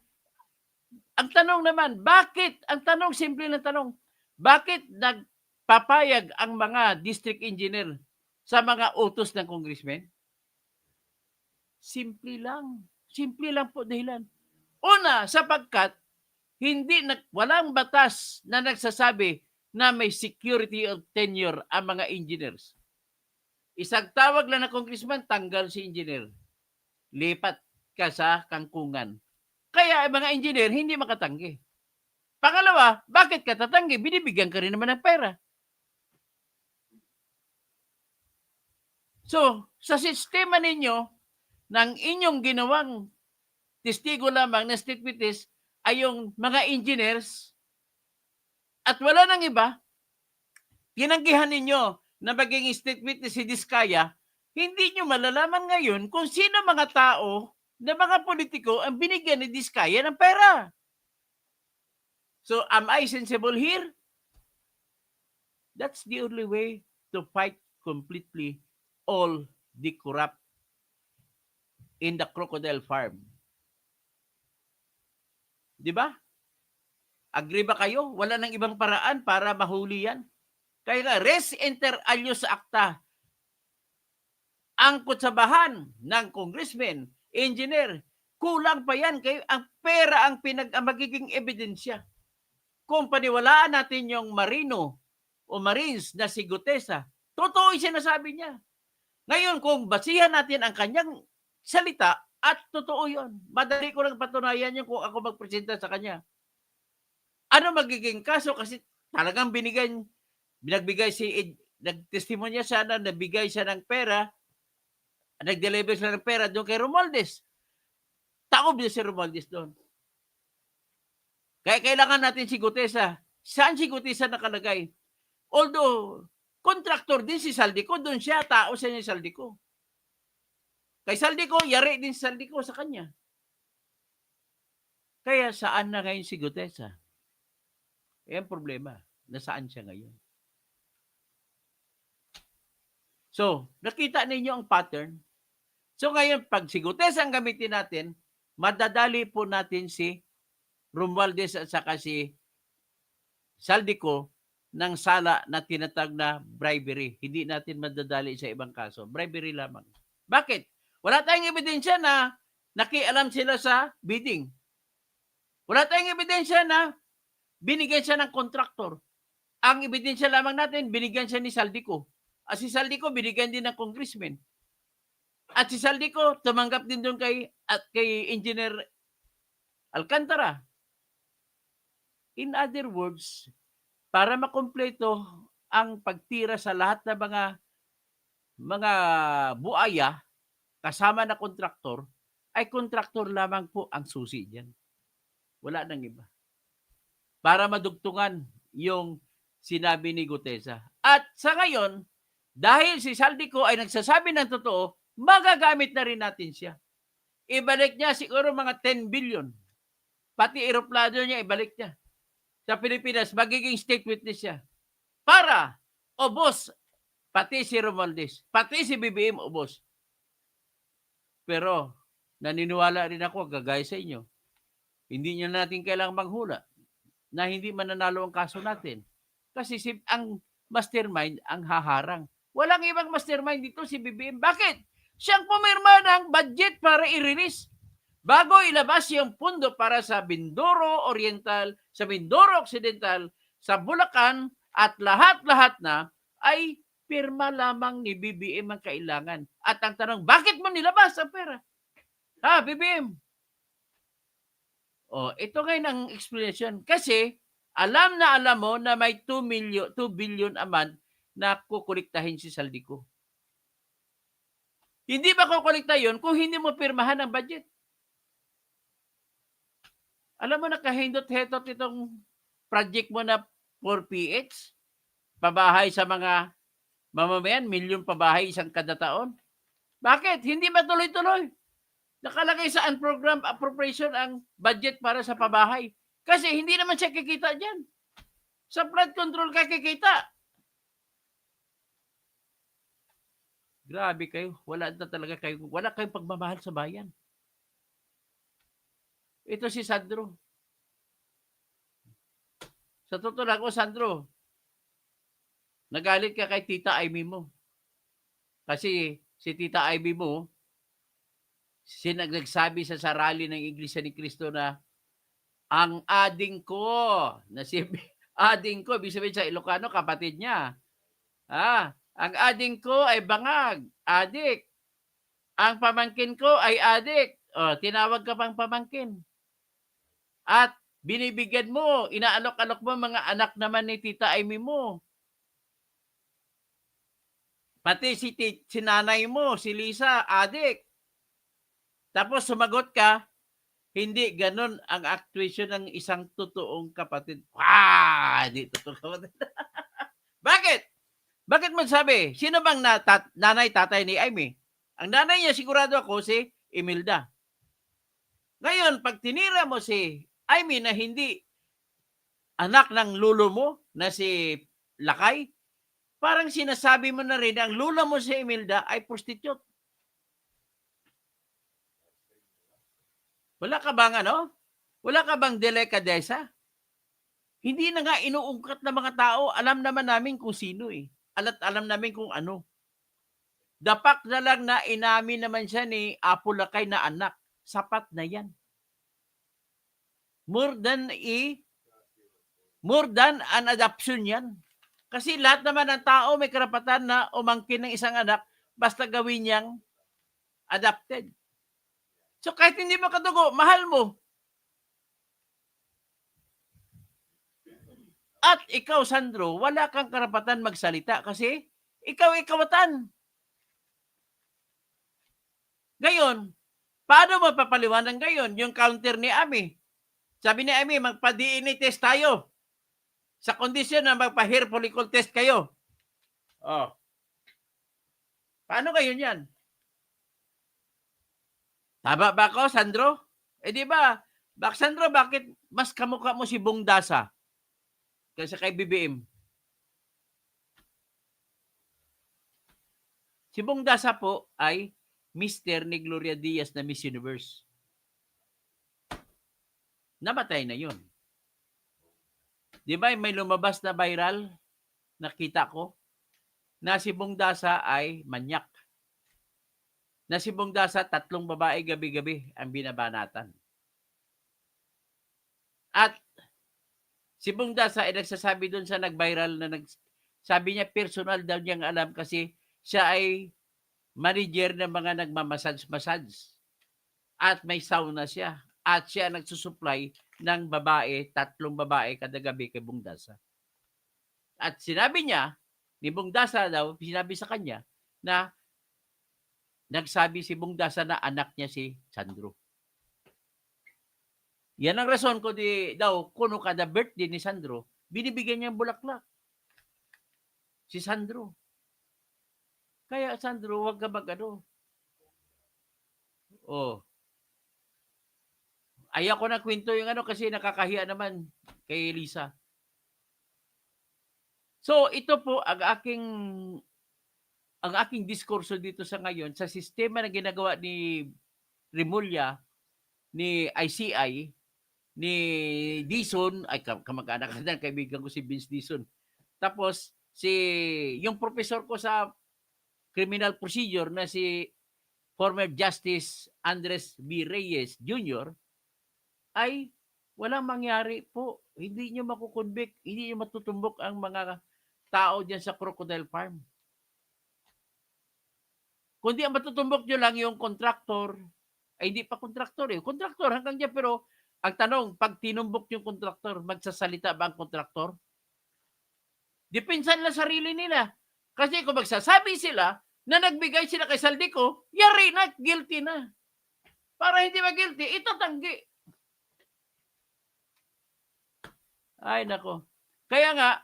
ang tanong naman, bakit? Ang tanong, simple na tanong, bakit nagpapayag ang mga district engineer sa mga utos ng congressman? Simple lang. Simple lang po dahilan. Una, sapagkat walang batas na nagsasabi na may security of tenure ang mga engineers. Isang tawag lang na congressman, tanggal si engineer. Lipat ka sa kangkungan. Kaya ang mga engineer hindi makatanggi. Pangalawa, bakit ka tatanggi? Binibigyan ka rin naman ng pera. So, sa sistema ninyo, ng inyong ginawang testigo lamang na state witness ay yung mga engineers at wala nang iba, tinanggihan ninyo na maging state witness si Diskaya, hindi nyo malalaman ngayon kung sino mga tao na mga politiko ang binigyan ni Diskaya ng pera. So, am I sensible here? That's the only way to fight completely all the corrupt in the crocodile farm. Di ba? Agree ba kayo? Wala nang ibang paraan para mahuli yan. Kaya nga, res inter alios sa akta. Ang kutsabahan ng congressman, engineer, kulang pa yan. Kaya ang pera ang magiging ebidensya. Kung paniwalaan natin yung Marino o Marines na si Gutesa, totoo yung sinasabi niya. Ngayon, kung basihan natin ang kanyang salita, at totoo yun. Madali ko lang patunayan yun kung ako magpresenta sa kanya. Ano magiging kaso? Kasi talagang nagtestimonya siya na nabigay siya ng pera, nag-deliver siya ng pera doon kay Romualdez. Taob niya si Romualdez doon. Kaya kailangan natin si Gutesa. Saan si Gutesa nakalagay? Although, contractor din si Saldico, doon siya, tao siya ni Saldico. Kay Saldico, yari din si Saldico sa kanya. Kaya saan na ngayon si Gutesa? Yan problema. Nasaan siya ngayon? So, nakita ninyo ang pattern. So ngayon, pag si Gutesa ang gamitin natin, madadali po natin si Romualdez at saka si Saldico ng sala na tinatag na bribery. Hindi natin madadali sa ibang kaso. Bribery lamang. Bakit? Wala tayong ebidensya na nakialam sila sa bidding. Wala tayong ebidensya na binigyan siya ng kontraktor. Ang ebidensya lamang natin, binigyan siya ni Saldico. At si Saldico, binigyan din ng congressman. At si Saldico, tumanggap din doon kay Engineer Alcantara. In other words, para makumpleto ang pagtira sa lahat ng mga buaya, kasama na kontraktor, ay kontraktor lamang po ang susi diyan. Wala nang iba. Para madugtungan yung sinabi ni Gutesa. At sa ngayon, dahil si Saldico ay nagsasabi ng totoo, magagamit na rin natin siya. Ibalik niya siguro mga 10 billion. Pati eroplano niya, ibalik niya. Sa Pilipinas, magiging state witness siya. Para ubos, pati si Romualdez, pati si BBM ubos. Pero, naniniwala rin ako, gagaya sa inyo, hindi nyo natin kailangang manghula na hindi mananalo ang kaso natin. Kasi ang mastermind ang haharang. Walang ibang mastermind dito si BBM. Bakit? Siyang pumirma ng budget para i-release. Bago ilabas yung pundo para sa Mindoro Oriental, sa Mindoro Occidental, sa Bulacan, at lahat-lahat na, ay Pirma lamang ni BBM ang kailangan. At ang tanong, bakit mo nilabas ang pera? Ha, BBM? Ito ngayon ang explanation. Kasi alam na alam mo na may 2 billion a month na kukolektahin si Saldico. Hindi ba kukolekta yun kung hindi mo pirmahan ang budget? Alam mo, nakahindot-hetot itong project mo na 4PH, pabahay sa mga mamamayan, milyon pabahay isang kada taon. Bakit? Hindi matuloy-tuloy. Nakalagay sa unprogrammed appropriation ang budget para sa pabahay. Kasi hindi naman siya kikita dyan. Sa flood control ka kikita. Grabe kayo. Wala na talaga kayo. Wala kayong pagmamahal sa bayan. Ito si Sandro. Sa totoo lang, Sandro, nagalit ka kay Tita Amy mo. Kasi si Tita Amy mo, nagsabi sa rally ng Iglesia ni Cristo na ang ading ko, na si ading ko, ibig sabihin sa Ilocano, kapatid niya. Ang ading ko ay bangag, adik. Ang pamangkin ko ay adik. Tinawag ka pang pamangkin. At binibigyan mo, inaalok-alok mo mga anak naman ni Tita Amy mo. Pati si nanay mo, si Lisa, adik. Tapos sumagot ka, hindi ganon ang actuation ng isang totoong kapatid. Hindi totoong kapatid. Bakit? Bakit mo sabi? Sino bang nanay, tatay ni Amy? Ang nanay niya, sigurado ako, si Imelda. Ngayon, pag tinira mo si Amy na hindi anak ng lulo mo, na si Lakay, parang sinasabi mo na rin ang lula mo si Imelda ay prostitute. Wala ka bang Wala ka bang delikadesa? Hindi na nga inuungkat ng mga tao. Alam naman namin kung sino eh. Alam namin kung ano. Dapak na lang na inamin naman siya ni Apo Lakay na anak. Sapat na yan. More than an adoption yan. Kasi lahat naman ng tao may karapatan na umangkin ng isang anak basta gawin niyang adopted. So kahit hindi mo kadugo, mahal mo. At ikaw, Sandro, wala kang karapatan magsalita kasi ikaw ay kawatan. Ngayon, paano mapapaliwanag ngayon yung counter ni Amy? Sabi ni Amy, magpa-DNA test tayo. Sa kondisyon na magpa-hair follicle test kayo. Paano kayo yan? Tama ba ako, Sandro? Di ba? Sandro, bakit mas kamukha mo si Bong Dasa kaysa kay BBM? Si Bong Dasa po ay Mr. ni Gloria Diaz na Miss Universe. Namatay na yun. Di ba may lumabas na viral, nakita ko, na si Bong Dasa ay manyak. Na si Bong Dasa, 3 babae gabi-gabi ang binabanatan. At si Bong Dasa ay nagsasabi doon sa nag-viral na sabi niya personal daw niyang alam kasi siya ay manager ng mga nagmamassage. At may sauna siya. At siya nagsusupply ng babae, 3 babae kada gabi kay Bong Dasa. At sinabi niya, ni Bong Dasa daw, sinabi sa kanya na nagsabi si Bong Dasa na anak niya si Sandro. Yan ang rason ko kuno kada birthday ni Sandro, binibigyan niya ng bulaklak. Si Sandro. Kaya Sandro, wag ka Ayaw ko na kwento yung kasi nakakahiya naman kay Lisa. So ito po ang aking diskurso dito sa ngayon sa sistema na ginagawa ni Remulla, ni ICI, ni Dizon, ay kamag-anak na kaibigan ko si Vince Dizon. Tapos yung professor ko sa criminal procedure na si former Justice Andres B. Reyes Jr. ay walang mangyari po. Hindi nyo makukonvict, hindi nyo matutumbok ang mga tao dyan sa Crocodile Farm. Kundi ang matutumbok nyo lang yung kontraktor, ay hindi pa kontraktor eh. Kontraktor hanggang dyan, pero ang tanong, pag tinumbok yung kontraktor, magsasalita ba ang kontraktor? Depensa nila sarili nila. Kasi kung magsasabi sila na nagbigay sila kay Saldico, yari na, guilty na. Para hindi ma-guilty, itatanggi. Ay, nako. Kaya nga,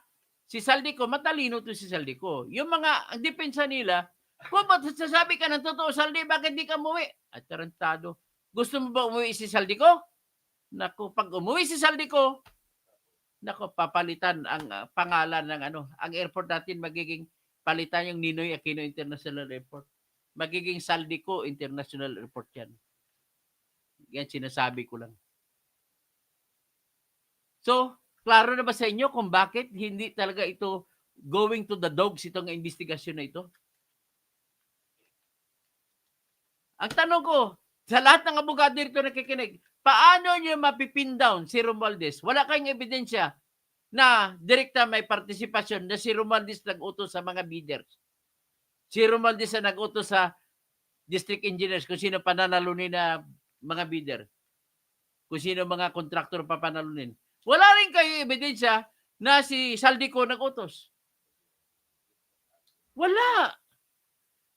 si Saldico, matalino to si Saldico. Yung mga, ang depensa nila, kung sasabi ka ng totoo, Saldi, bakit di ka umuwi? At tarantado. Gusto mo ba umuwi si Saldico? Naku, pag umuwi si Saldico, naku, papalitan ang pangalan ng ang airport natin magiging palitan yung Ninoy Aquino International Airport. Magiging Saldico International Airport yan. Yan sinasabi ko lang. So, klaro na ba sa inyo kung bakit hindi talaga ito going to the dogs itong investigasyon na ito? Ang tanong ko, sa lahat ng abogado dito nakikinig, paano nyo mapipin down si Romualdez? Wala kayong ebidensya na direkta may partisipasyon na si Romualdez nag-utos sa mga bidders. Si Romualdez na nag-utos sa district engineers kung sino pananalunin na mga bidder. Kung sino mga kontraktor papanalunin. Wala rin kayo ebidensya na si Saldico nag-utos. Wala.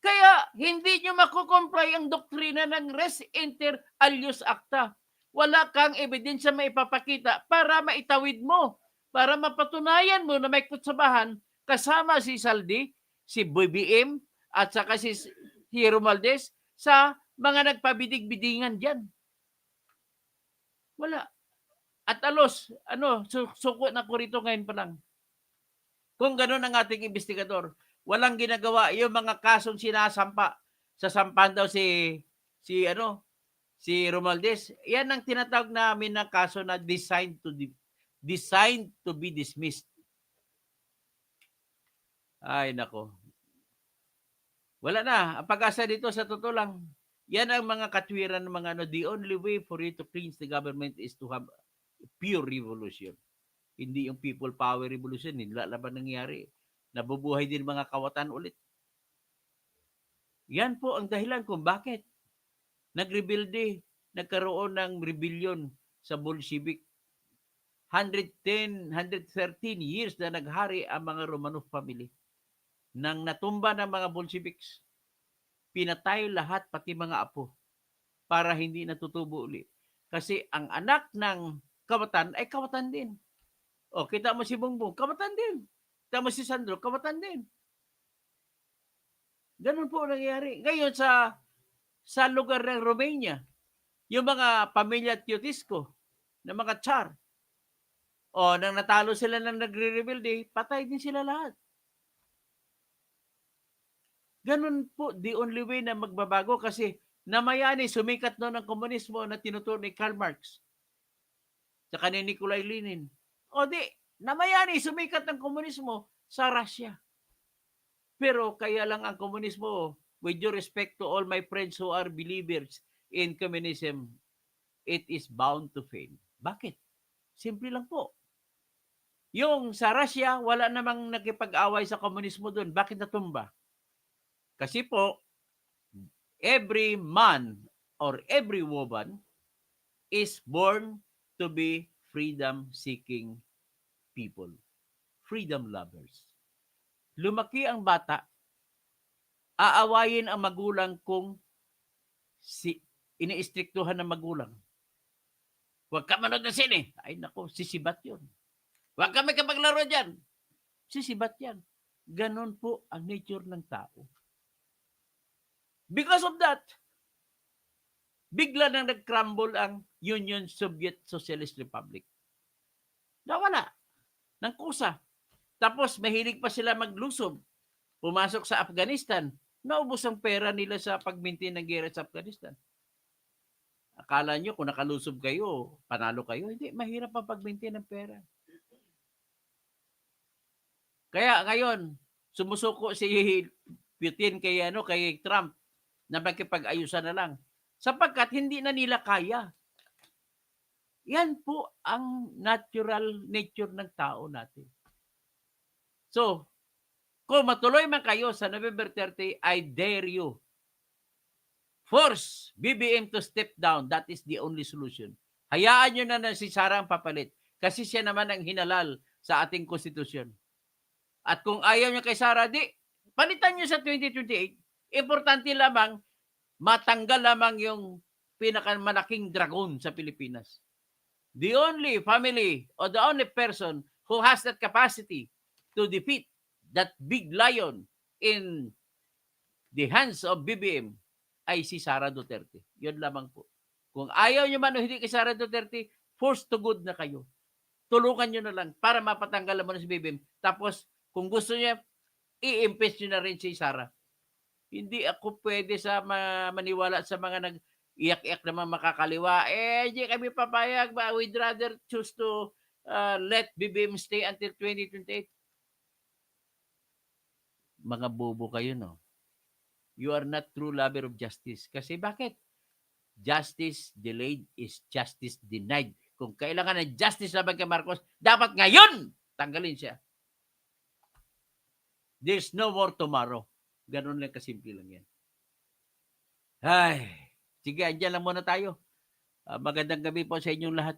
Kaya hindi nyo makukomply ang doktrina ng res inter alios acta. Wala kang ebidensya maipapakita para maitawid mo, para mapatunayan mo na may kutsabahan kasama si Saldi, si BBM, at saka si Romualdez sa mga nagpabidig-bidingan dyan. Wala. At alos, suko na ko rito ngayon pa lang. Kung gano'n ang ating investigador, walang ginagawa yung mga kasong sinasampa. Sasampan daw si Romualdez. Yan ang tinatawag namin na kaso na designed to be dismissed. Ay, nako. Wala na. Ang pag-asa dito sa totoo lang, yan ang mga katwiran ng mga the only way for you to cleanse the government is to have pure revolution. Hindi yung people power revolution. Hindi laban nangyari. Nabubuhay din mga kawatan ulit. Yan po ang dahilan kung bakit nagkaroon ng rebellion sa Bolshevik. 113 years na naghari ang mga Romanov family. Nang natumba ng mga Bolsheviks, pinatay lahat pati mga apo para hindi natutubo uli. Kasi ang anak ng kawatan ay kawatan din. O, kita mo si Bongbong, kawatan din. Kita mo si Sandro, kawatan din. Ganun po nangyayari. Ngayon sa lugar ng Romania, yung mga pamilya Teotisco, na mga Tsar, o nang natalo sila ng nagre-rebelde, patay din sila lahat. Ganun po, the only way na magbabago kasi namayani, sumikat noon ang komunismo na tinuturo ni Karl Marx sa ni Nikolai Lenin. O di, namayani, sumikat ang komunismo sa Russia. Pero kaya lang ang komunismo, with due respect to all my friends who are believers in communism, it is bound to fail. Bakit? Simple lang po. Yung sa Russia, wala namang nakipag-away sa komunismo doon. Bakit natumba? Kasi po, every man or every woman is born to be freedom-seeking people. Freedom lovers. Lumaki ang bata, aawayin ang magulang kung iniistriktuhan ng magulang. Huwag ka manood ng sine. Ay nako, sisibat yun. Huwag ka may kapaglaro dyan. Sisibat yan. Ganon po ang nature ng tao. Because of that, bigla nang nag-crumble ang Union Soviet Socialist Republic. Nawala ng kusa. Tapos mahilig pa sila maglusob. Pumasok sa Afghanistan. Naubos ang pera nila sa pag-maintain ng gera sa Afghanistan. Akala nyo kung nakalusob kayo, panalo kayo? Hindi, mahirap ang pag-maintain ng pera. Kaya ngayon, sumusuko si Putin kay Trump na magkipag-ayusan na lang. Sapagkat hindi na nila kaya. Yan po ang natural nature ng tao natin. So, kung matuloy man kayo sa November 30, I dare you force BBM to step down. That is the only solution. Hayaan nyo na si Sara ang papalit kasi siya naman ang hinalal sa ating konstitusyon. At kung ayaw nyo kay Sara, di, palitan nyo sa 2028. Importante lamang, matanggal lamang yung pinakamalaking dragon sa Pilipinas. The only family or the only person who has that capacity to defeat that big lion in the hands of BBM ay si Sara Duterte. Yun lamang po. Kung ayaw nyo man o hindi kay Sara Duterte, forced to good na kayo. Tulungan nyo na lang para mapatanggal mo na si BBM. Tapos, kung gusto niya, i-impeach nyo na rin si Sara. Hindi ako pwede sa maniwala sa mga nag-iyak-iyak naman makakaliwa. Hindi kami papayag. We'd rather choose to let BBM stay until 2028. Mga bobo kayo, no? You are not true lover of justice. Kasi bakit? Justice delayed is justice denied. Kung kailangan ng justice laban kay Marcos, dapat ngayon tanggalin siya. There's no more tomorrow. Ganun lang kasimple lang yan. Ay, sige, andyan lang muna tayo. Magandang gabi po sa inyong lahat.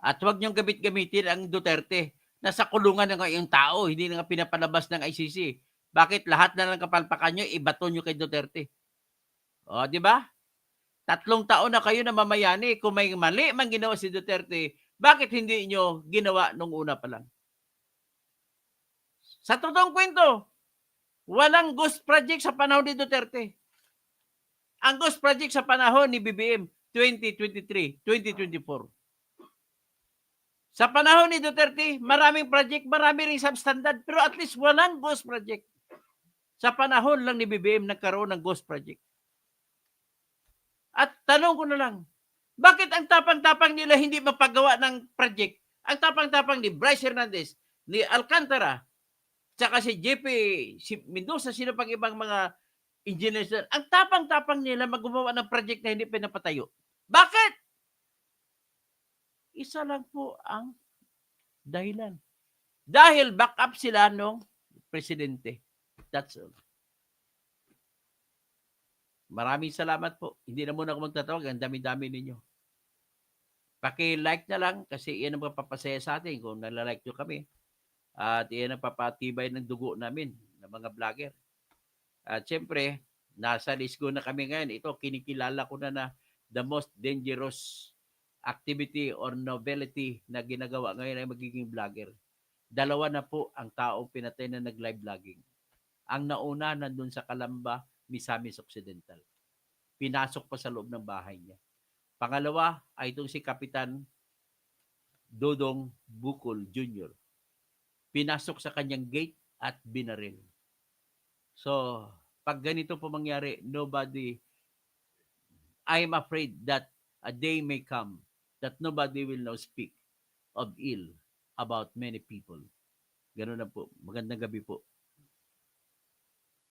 At huwag niyong gamit-gamitin ang Duterte. Nasa kulungan na nga yung tao, hindi na nga pinapalabas ng ICC. Bakit lahat na lang kapalpakan nyo, ibato nyo kay Duterte? O, di ba? 3 taon na kayo na mamayani. Kung may mali man ginawa si Duterte, bakit hindi nyo ginawa nung una pa lang? Sa totoong kwento, walang ghost project sa panahon ni Duterte. Ang ghost project sa panahon ni BBM, 2023, 2024. Sa panahon ni Duterte, maraming project, marami ring substandard, pero at least walang ghost project. Sa panahon lang ni BBM nagkaroon ng ghost project. At tanong ko na lang, bakit ang tapang-tapang nila hindi mapagawa ng project? Ang tapang-tapang ni Bryce Hernandez, ni Alcantara, tsaka si JP, si Mendoza, sino pang ibang mga engineers, ang tapang-tapang nila magawa ng project na hindi pinapatayo. Bakit? Isa lang po ang dahilan. Dahil backup sila nung presidente. That's all. Maraming salamat po. Hindi na muna ako magtatawag. Ang dami-dami ninyo. Paki-like na lang kasi iyan ang mapapasaya sa atin kung nalalike nyo kami. At iyan ang papatibay ng dugo namin ng mga vlogger. At syempre, nasa list ko na kami ngayon. Ito, kinikilala ko na the most dangerous activity or novelty na ginagawa ngayon ay magiging vlogger. 2 na po ang taong pinatay na nag-live vlogging. Ang nauna nandun sa Calamba, Misamis Occidental. Pinasok pa sa loob ng bahay niya. Pangalawa ay itong si Kapitan Dodong Bukol Jr. Pinasok sa kanyang gate at binaril. So, pag ganito po mangyari, I am afraid that a day may come that nobody will now speak of ill about many people. Ganun na po. Magandang gabi po.